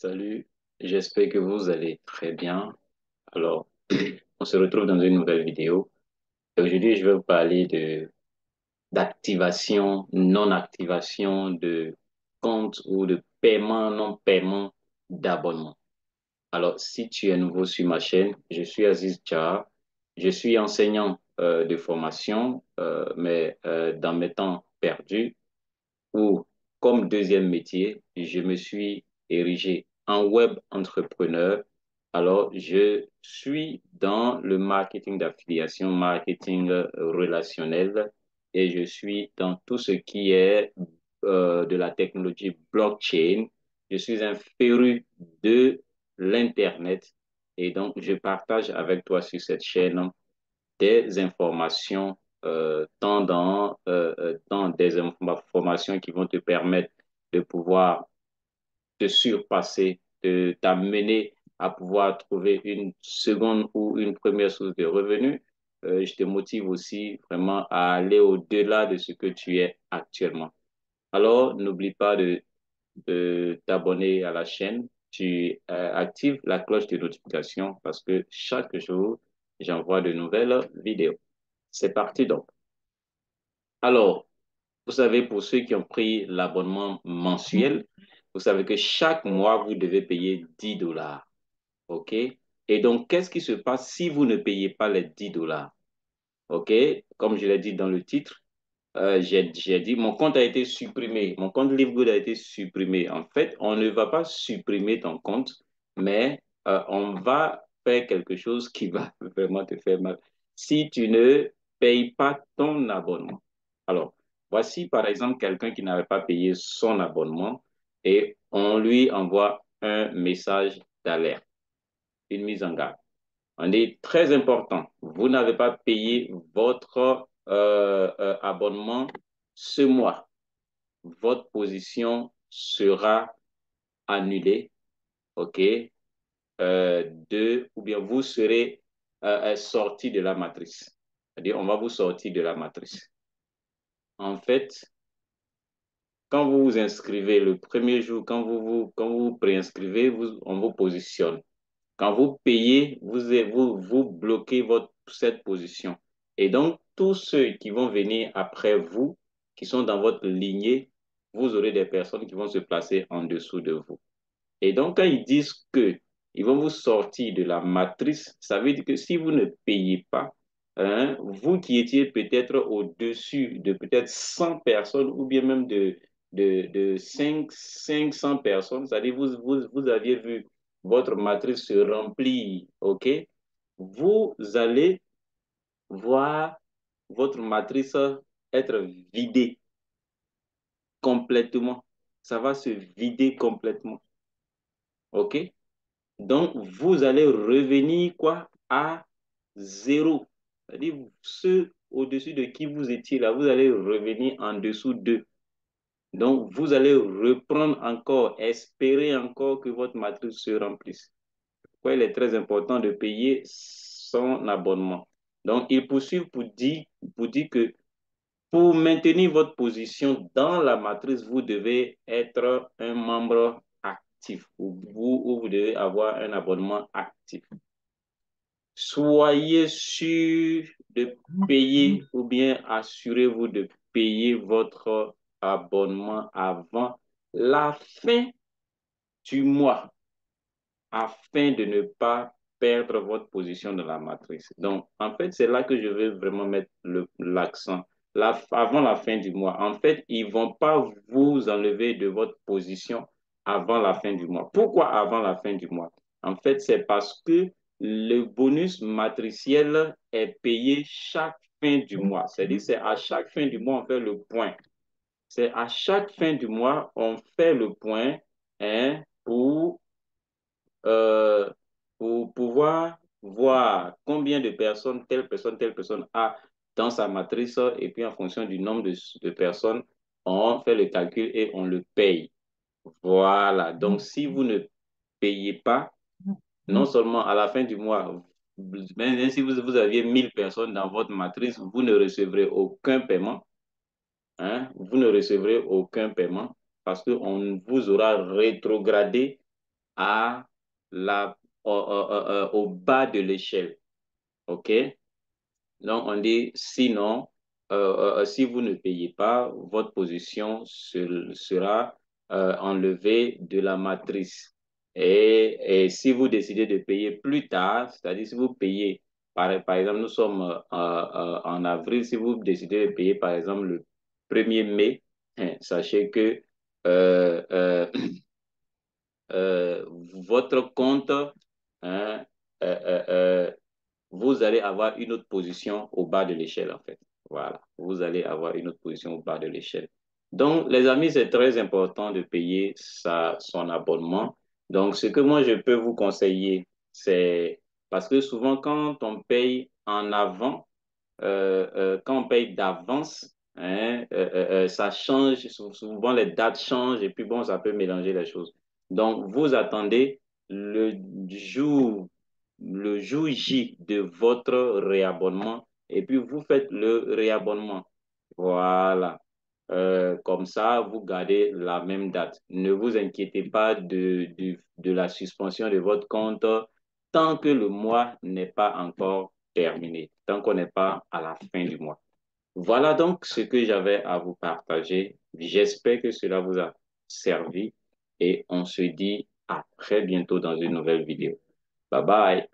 Salut, j'espère que vous allez très bien. Alors, on se retrouve dans une nouvelle vidéo. Et aujourd'hui, je vais vous parler de d'activation, non-activation de compte ou de paiement, non-paiement d'abonnement. Alors, si tu es nouveau sur ma chaîne, je suis Aziz Char. Je suis enseignant de formation, mais dans mes temps perdus, ou comme deuxième métier, je me suis érigé en web entrepreneur. Alors, je suis dans le marketing d'affiliation, marketing relationnel, et je suis dans tout ce qui est de la technologie blockchain. Je suis un féru de l'Internet et donc je partage avec toi sur cette chaîne des informations dans des informations qui vont te permettre de pouvoir te surpasser, de t'amener à pouvoir trouver une seconde ou une première source de revenus. Je te motive aussi vraiment à aller au-delà de ce que tu es actuellement. Alors, n'oublie pas de t'abonner à la chaîne. Tu actives la cloche de notification parce que chaque jour, j'envoie de nouvelles vidéos. C'est parti donc. Alors, vous savez, pour ceux qui ont pris l'abonnement mensuel, vous savez que chaque mois, vous devez payer 10 dollars. OK? Et donc, qu'est-ce qui se passe si vous ne payez pas les 10 dollars? OK? Comme je l'ai dit dans le titre, j'ai dit, mon compte a été supprimé. Mon compte LiveGood a été supprimé. En fait, on ne va pas supprimer ton compte, mais on va faire quelque chose qui va vraiment te faire mal. Si tu ne payes pas ton abonnement. Alors, voici par exemple quelqu'un qui n'avait pas payé son abonnement et on lui envoie un message d'alerte, une mise en garde. On est très important. Vous n'avez pas payé votre abonnement ce mois. Votre position sera annulée, OK? Ou bien vous serez sorti de la matrice. C'est-à-dire, on va vous sortir de la matrice. En fait, quand vous vous inscrivez le premier jour, quand vous préinscrivez, on vous positionne. Quand vous payez, vous bloquez cette position. Et donc, tous ceux qui vont venir après vous, qui sont dans votre lignée, vous aurez des personnes qui vont se placer en dessous de vous. Et donc, quand ils disent que ils vont vous sortir de la matrice, ça veut dire que si vous ne payez pas, hein, vous qui étiez peut-être au-dessus de peut-être 100 personnes ou bien même de 500 personnes, c'est-à-dire vous aviez vu votre matrice se remplir, OK? Vous allez voir votre matrice être vidée complètement. Ça va se vider complètement, OK? Donc, vous allez revenir quoi à zéro. C'est-à-dire, ceux au-dessus de qui vous étiez là, vous allez revenir en dessous d'eux. Donc, vous allez reprendre encore, espérer encore que votre matrice se remplisse. Pourquoi il est très important de payer son abonnement. Donc, il poursuit pour dire que pour maintenir votre position dans la matrice, vous devez être un membre actif ou vous devez avoir un abonnement actif. Soyez sûr de payer ou bien assurez-vous de payer votre abonnement avant la fin du mois afin de ne pas perdre votre position dans la matrice. Donc, en fait, c'est là que je veux vraiment mettre l'accent. Avant la fin du mois, en fait, ils ne vont pas vous enlever de votre position avant la fin du mois. Pourquoi avant la fin du mois? En fait, c'est parce que le bonus matriciel est payé chaque fin du mois. C'est-à-dire, c'est à chaque fin du mois, on fait le point. C'est à chaque fin du mois, on fait le point hein, euh, pour pouvoir voir combien de personnes telle personne a dans sa matrice et puis en fonction du nombre de personnes, on fait le calcul et on le paye. Voilà. Donc, si vous ne payez pas, non seulement à la fin du mois, même si vous aviez 1000 personnes dans votre matrice, vous ne recevrez aucun paiement. Hein, vous ne recevrez aucun paiement parce qu'on vous aura rétrogradé à au bas de l'échelle. OK? Donc, on dit sinon, si vous ne payez pas, votre position sera enlevée de la matrice. Et si vous décidez de payer plus tard, c'est-à-dire si vous payez, par exemple, nous sommes en avril, si vous décidez de payer, par exemple, le 1er mai, hein, sachez que euh, euh, votre compte, hein, euh, euh, euh, vous allez avoir une autre position au bas de l'échelle, en fait. Voilà, vous allez avoir une autre position au bas de l'échelle. Donc, les amis, c'est très important de payer son abonnement. Donc, ce que moi, je peux vous conseiller, c'est parce que souvent, quand on paye en avant, quand on paye d'avance, hein, ça change, souvent les dates changent et puis bon, ça peut mélanger les choses. Donc, vous attendez le jour, le jour J de votre réabonnement et puis vous faites le réabonnement. Voilà. Comme ça, vous gardez la même date. Ne vous inquiétez pas de la suspension de votre compte tant que le mois n'est pas encore terminé, tant qu'on n'est pas à la fin du mois. Voilà donc ce que j'avais à vous partager. J'espère que cela vous a servi et on se dit à très bientôt dans une nouvelle vidéo. Bye bye.